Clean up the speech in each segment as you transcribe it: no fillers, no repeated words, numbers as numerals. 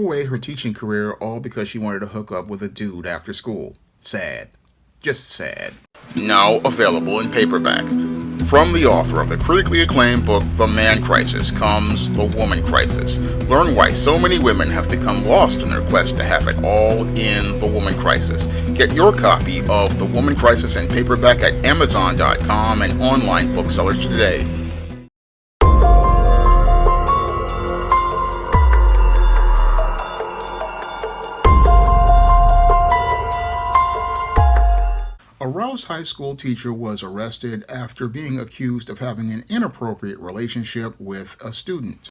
away her teaching career all because she wanted to hook up with a dude after school. Sad. Just sad. Now available in paperback. From the author of the critically acclaimed book The Man Crisis comes The Woman Crisis. Learn why so many women have become lost in their quest to have it all in The Woman Crisis. Get your copy of The Woman Crisis in paperback at Amazon.com and online booksellers today. A Rouse High School teacher was arrested after being accused of having an inappropriate relationship with a student.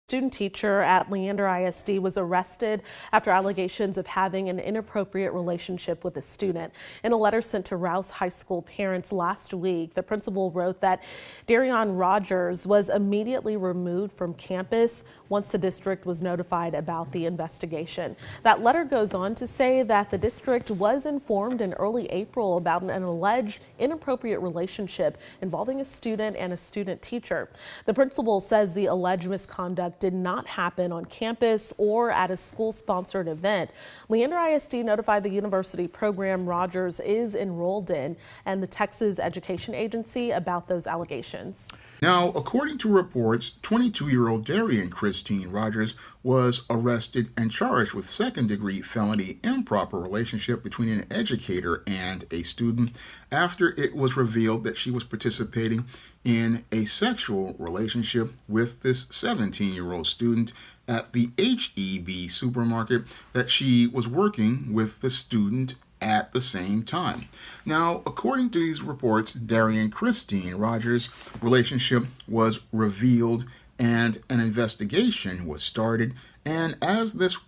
Student teacher at Leander ISD was arrested after allegations of having an inappropriate relationship with a student. In a letter sent to Rouse High School parents last week, the principal wrote that Darion Rogers was immediately removed from campus once the district was notified about the investigation. That letter goes on to say that the district was informed in early April about an alleged inappropriate relationship involving a student and a student teacher. The principal says the alleged misconduct did not happen on campus or at a school-sponsored event. Leander ISD notified the university program Rogers is enrolled in and the Texas Education Agency about those allegations. Now, according to reports, 22-year-old Darian Christine Rogers was arrested and charged with second-degree felony improper relationship between an educator and a student after it was revealed that she was participating in a sexual relationship with this 17-year-old student at the HEB supermarket that she was working with the student at the same time. Now, according to these reports, Darian Christine Rogers' relationship was revealed and an investigation was started. And as this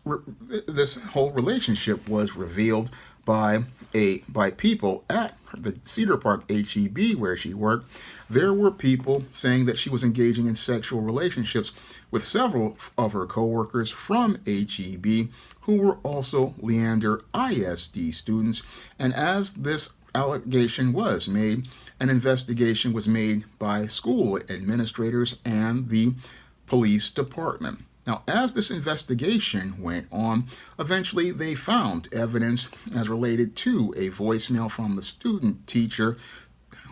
whole relationship was revealed by people at the Cedar Park HEB where she worked, there were people saying that she was engaging in sexual relationships with several of her coworkers from HEB who were also Leander ISD students. And as this allegation was made, an investigation was made by school administrators and the police department. Now, as this investigation went on, eventually they found evidence as related to a voicemail from the student teacher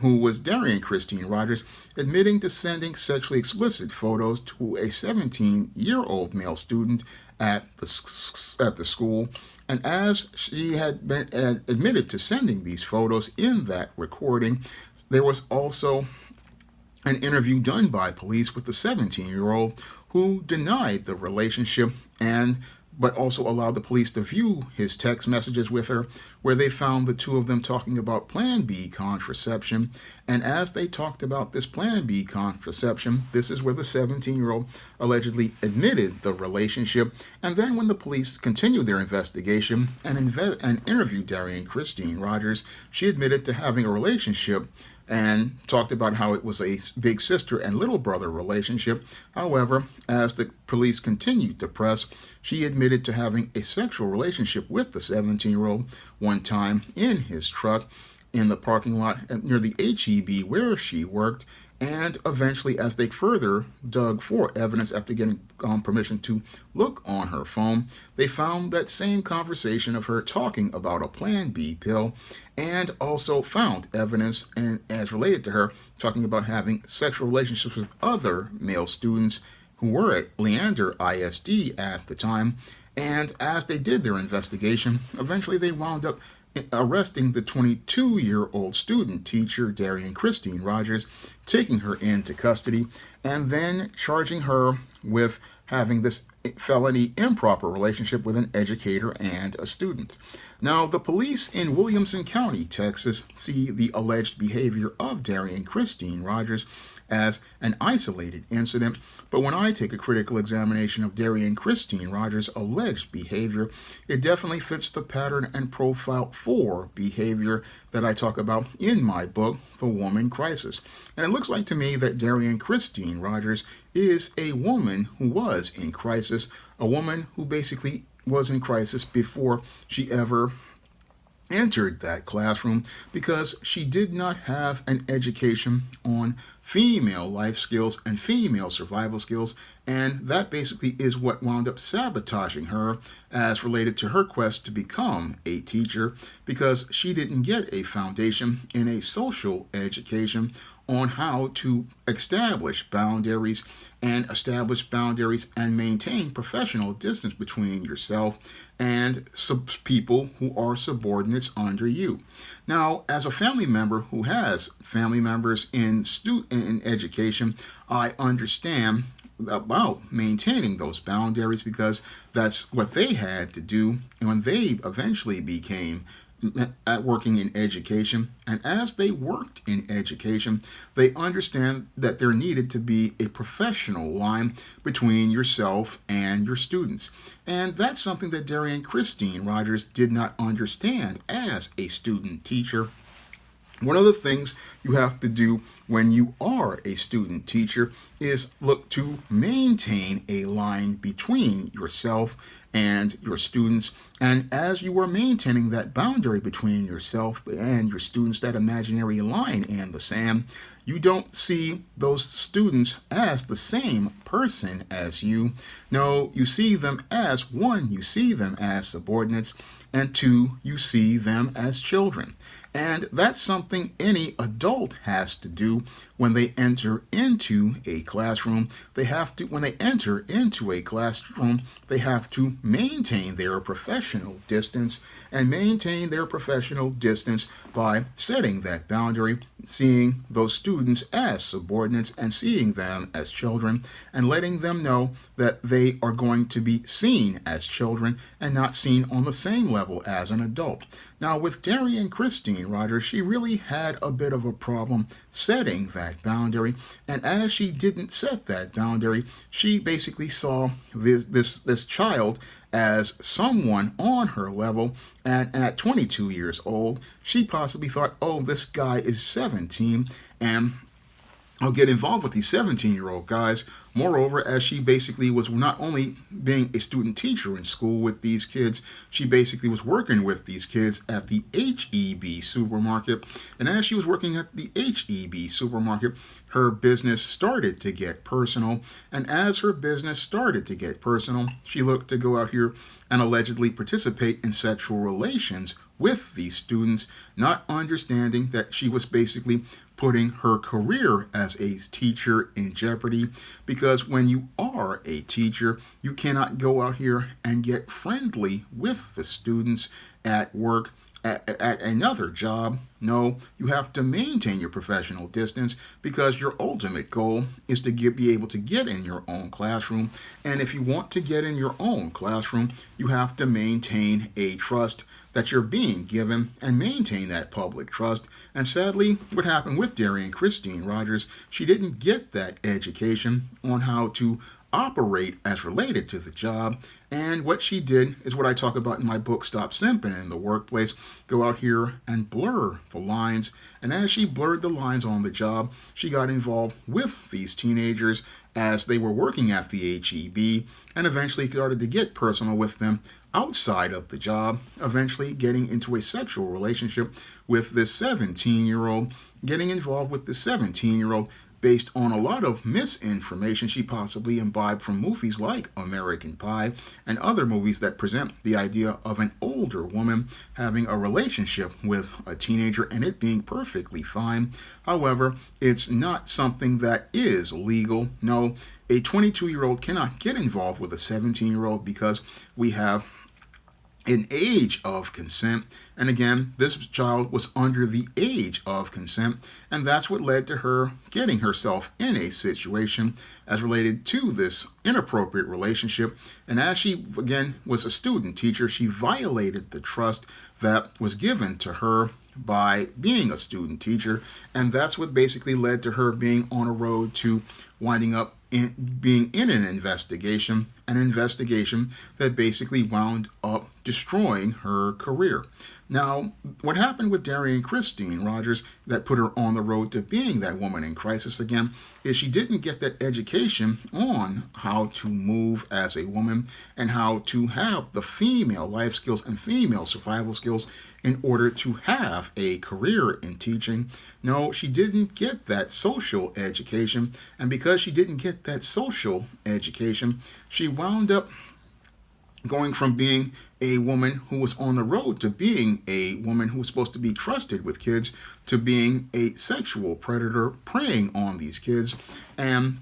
who was Darian Christine Rogers, admitting to sending sexually explicit photos to a 17-year-old male student at the school. And as she had been admitted to sending these photos in that recording, there was also an interview done by police with the 17-year-old who denied the relationship but also allowed the police to view his text messages with her, where they found the two of them talking about Plan B contraception. And as they talked about this Plan B contraception, this is where the 17-year-old allegedly admitted the relationship. And then when the police continued their investigation and interviewed Darian Christine Rogers, she admitted to having a relationship and talked about how it was a big sister and little brother relationship. However, as the police continued to press, she admitted to having a sexual relationship with the 17-year-old one time in his truck in the parking lot near the HEB where she worked. And eventually, as they further dug for evidence after getting permission to look on her phone, they found that same conversation of her talking about a Plan B pill, and also found evidence as related to her talking about having sexual relationships with other male students who were at Leander ISD at the time. And as they did their investigation, eventually they wound up arresting the 22-year-old student teacher, Darian Christine Rogers, taking her into custody, and then charging her with having this felony improper relationship with an educator and a student. Now, the police in Williamson County, Texas, see the alleged behavior of Darian Christine Rogers as an isolated incident, but when I take a critical examination of Darian Christine Rogers' alleged behavior, it definitely fits the pattern and profile for behavior that I talk about in my book, The Woman Crisis. And it looks like to me that Darian Christine Rogers is a woman who was in crisis, a woman who basically was in crisis before she ever entered that classroom because she did not have an education on female life skills and female survival skills, and that basically is what wound up sabotaging her as related to her quest to become a teacher, because she didn't get a foundation in a social education on how to establish boundaries and maintain professional distance between yourself and people who are subordinates under you. Now, as a family member who has family members in education, I understand about maintaining those boundaries because that's what they had to do when they eventually became at working in education. And as they worked in education, they understand that there needed to be a professional line between yourself and your students. And that's something that Darian Christine Rogers did not understand as a student teacher. One of the things you have to do when you are a student teacher is look to maintain a line between yourself and your students. And as you are maintaining that boundary between yourself and your students, that imaginary line in the sand, you don't see those students as the same person as you. No, you see them as one, you see them as subordinates, and two, you see them as children. And that's something any adult has to do when they enter into a classroom. When they enter into a classroom, they have to maintain their professional distance and maintain their professional distance by setting that boundary, seeing those students as subordinates and seeing them as children, and letting them know that they are going to be seen as children and not seen on the same level as an adult. Now, with Darian Christine Rogers, she really had a bit of a problem setting that boundary, and as she didn't set that boundary, she basically saw this child as someone on her level, and at 22 years old, she possibly thought, oh, this guy is 17, and I'll get involved with these 17-year-old guys. Moreover, as she basically was not only being a student teacher in school with these kids, she basically was working with these kids at the HEB supermarket. And as she was working at the HEB supermarket, her business started to get personal. And as her business started to get personal, she looked to go out here and allegedly participate in sexual relations with these students, not understanding that she was basically putting her career as a teacher in jeopardy, because when you are a teacher, you cannot go out here and get friendly with the students at work, at another job. No, you have to maintain your professional distance because your ultimate goal is to be able to get in your own classroom. And if you want to get in your own classroom, you have to maintain a trust that you're being given and maintain that public trust. And sadly, what happened with Darian Christine Rogers, she didn't get that education on how to operate as related to the job. And what she did is what I talk about in my book, Stop Simping in the Workplace. Go out here and blur the lines. And as she blurred the lines on the job, she got involved with these teenagers as they were working at the HEB, and eventually started to get personal with them outside of the job, eventually getting into a sexual relationship with this 17-year-old, getting involved with this 17-year-old based on a lot of misinformation she possibly imbibed from movies like American Pie and other movies that present the idea of an older woman having a relationship with a teenager and it being perfectly fine. However, it's not something that is legal. No, a 22-year-old cannot get involved with a 17-year-old because we have an age of consent. And again, this child was under the age of consent, and that's what led to her getting herself in a situation as related to this inappropriate relationship. And as she, again, was a student teacher, she violated the trust that was given to her by being a student teacher, and that's what basically led to her being on a road to winding up being in an investigation that basically wound up destroying her career. Now, what happened with Darian Christine Rogers that put her on the road to being that woman in crisis again is she didn't get that education on how to move as a woman and how to have the female life skills and female survival skills in order to have a career in teaching. No, she didn't get that social education. And because she didn't get that social education, she wound up going from being a woman who was on the road to being a woman who was supposed to be trusted with kids to being a sexual predator preying on these kids and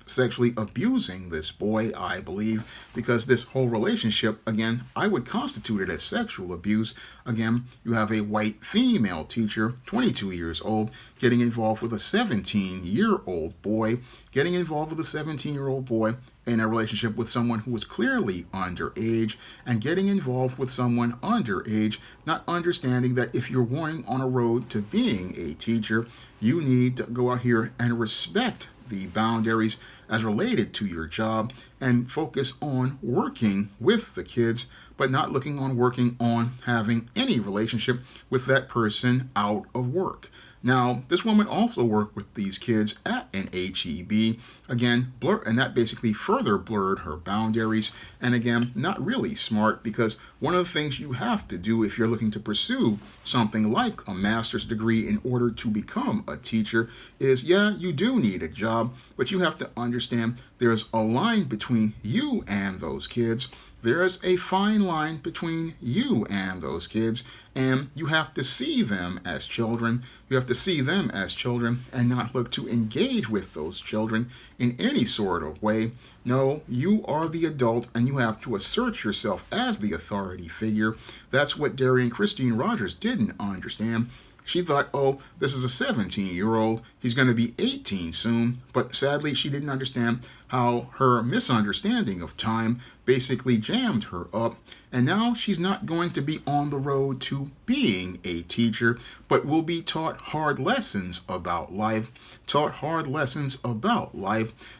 sexually abusing this boy, I believe, because this whole relationship, again, I would constitute it as sexual abuse. Again, you have a white female teacher, 22 years old, getting involved with a 17-year-old boy, getting involved with a 17-year-old boy in a relationship with someone who was clearly underage, and getting involved with someone underage, not understanding that if you're going on a road to being a teacher, you need to go out here and respect the boundaries as related to your job and focus on working with the kids, but not working on having any relationship with that person out of work. Now, this woman also worked with these kids at an HEB, again, and that basically further blurred her boundaries, and again, not really smart, because one of the things you have to do if you're looking to pursue something like a master's degree in order to become a teacher is, yeah, you do need a job, but you have to understand there's a line between you and those kids. There's a fine line between you and those kids, and you have to see them as children. You have to see them as children and not look to engage with those children in any sort of way. No, you are the adult and you have to assert yourself as the authority figure. That's what Darian Christine Rogers didn't understand. She thought, oh, this is a 17-year-old. He's going to be 18 soon. But sadly, she didn't understand how her misunderstanding of time basically jammed her up. And now she's not going to be on the road to being a teacher, but will be taught hard lessons about life,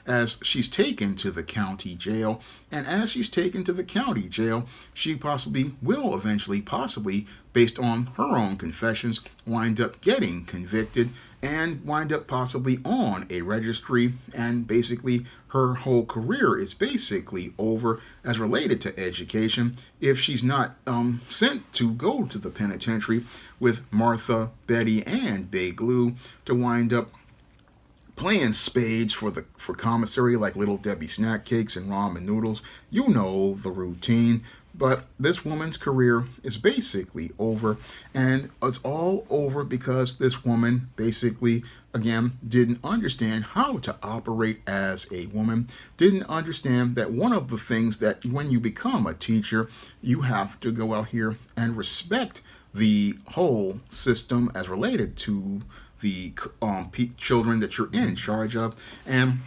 as she's taken to the county jail. And as she's taken to the county jail, she possibly will eventually, based on her own confessions, wind up getting convicted and wind up possibly on a registry, and basically her whole career is basically over as related to education if she's not sent to go to the penitentiary with Martha, Betty, and Big Lou to wind up playing spades for commissary like Little Debbie snack cakes and ramen noodles. You know the routine. But this woman's career is basically over, and it's all over because this woman basically, again, didn't understand how to operate as a woman, didn't understand that one of the things that when you become a teacher, you have to go out here and respect the whole system as related to the children that you're in charge of, and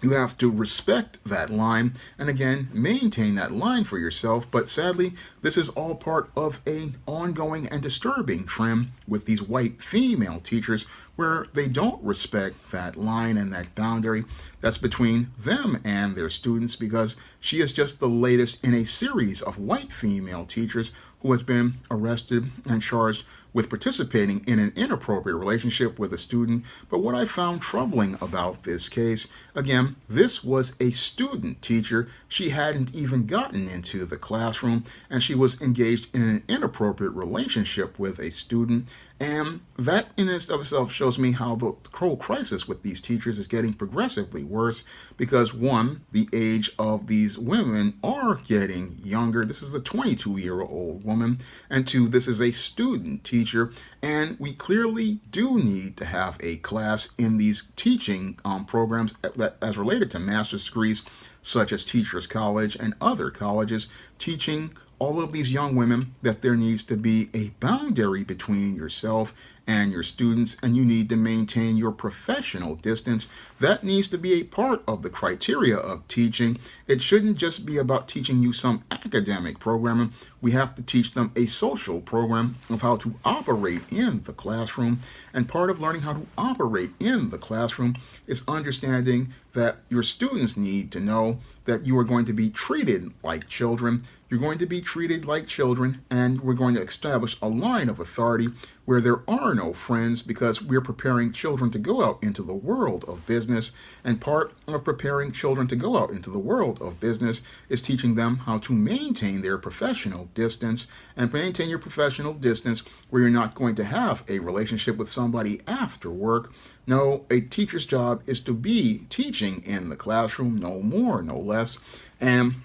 you have to respect that line and, again, maintain that line for yourself. But sadly, this is all part of an ongoing and disturbing trend with these white female teachers where they don't respect that line and that boundary that's between them and their students, because she is just the latest in a series of white female teachers who has been arrested and charged with participating in an inappropriate relationship with a student. But what I found troubling about this case, again, this was a student teacher. She hadn't even gotten into the classroom, and she was engaged in an inappropriate relationship with a student. And that in and of itself shows me how the whole crisis with these teachers is getting progressively worse, because one, the age of these women are getting younger. This is a 22-year-old woman, and two, this is a student teacher, and we clearly do need to have a class in these teaching programs as related to master's degrees, such as Teachers College and other colleges, teaching all of these young women that there needs to be a boundary between yourself and your students, and you need to maintain your professional distance. That needs to be a part of the criteria of teaching. It shouldn't just be about teaching you some academic programming. We have to teach them a social program of how to operate in the classroom. And part of learning how to operate in the classroom is understanding that your students need to know that you are going to be treated like children. You're going to be treated like children, and we're going to establish a line of authority where there are no friends because we're preparing children to go out into the world of business. And part of preparing children to go out into the world of business is teaching them how to maintain their professional distance, and maintain your professional distance where you're not going to have a relationship with somebody after work. No, a teacher's job is to be teaching in the classroom, no more, no less. And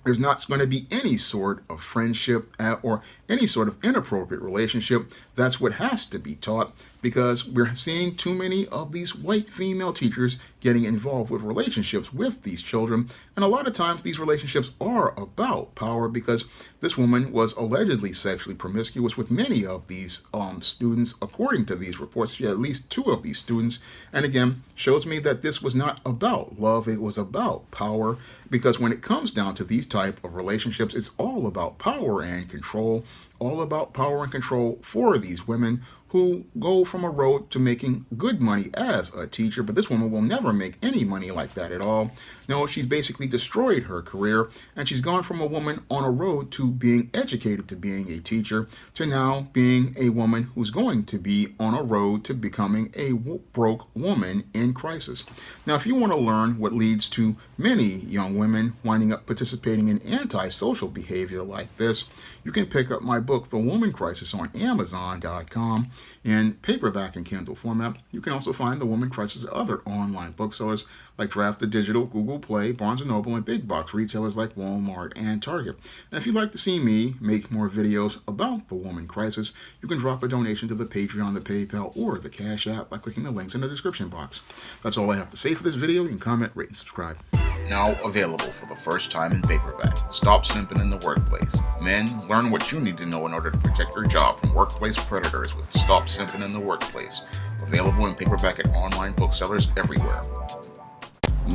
there's not going to be any sort of friendship or any sort of inappropriate relationship. That's what has to be taught, because we're seeing too many of these white female teachers getting involved with relationships with these children. And a lot of times these relationships are about power, because this woman was allegedly sexually promiscuous with many of these students. According to these reports, she had at least 2 of these students. And again, shows me that this was not about love. It was about power, because when it comes down to these type of relationships, it's all about power and control, all about power and control for these women who go from a road to making good money as a teacher. But this woman will never make any money like that at all. No, she's basically destroyed her career, and she's gone from a woman on a road to being educated to being a teacher to now being a woman who's going to be on a road to becoming a broke woman in crisis. Now, if you want to learn what leads to many young women winding up participating in antisocial behavior like this, you can pick up my book, The Woman Crisis, on Amazon.com in paperback and Kindle format. You can also find The Woman Crisis at other online booksellers like Draft the Digital, Google Play, Barnes & Noble, and big box retailers like Walmart and Target. And if you'd like to see me make more videos about The Woman Crisis, you can drop a donation to the Patreon, the PayPal, or the Cash App by clicking the links in the description box. That's all I have to say for this video. You can comment, rate, and subscribe. Now available for the first time in paperback. Stop Simping in the Workplace. Men, learn what you need to know in order to protect your job from workplace predators with Stop Simping in the Workplace. Available in paperback at online booksellers everywhere.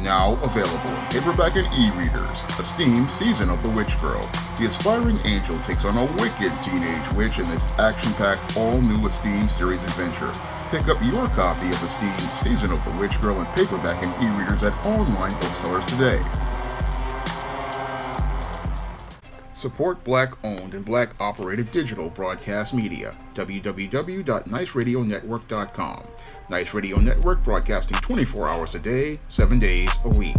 Now available in paperback and e-readers. Esteemed Season of the Witch Girl. The aspiring angel takes on a wicked teenage witch in this action-packed, all-new Esteemed series adventure. Pick up your copy of Esteemed Season of the Witch Girl in paperback and e-readers at online booksellers today. Support Black-owned and Black-operated digital broadcast media. www.niceradionetwork.com. Nice Radio Network, broadcasting 24 hours a day, 7 days a week.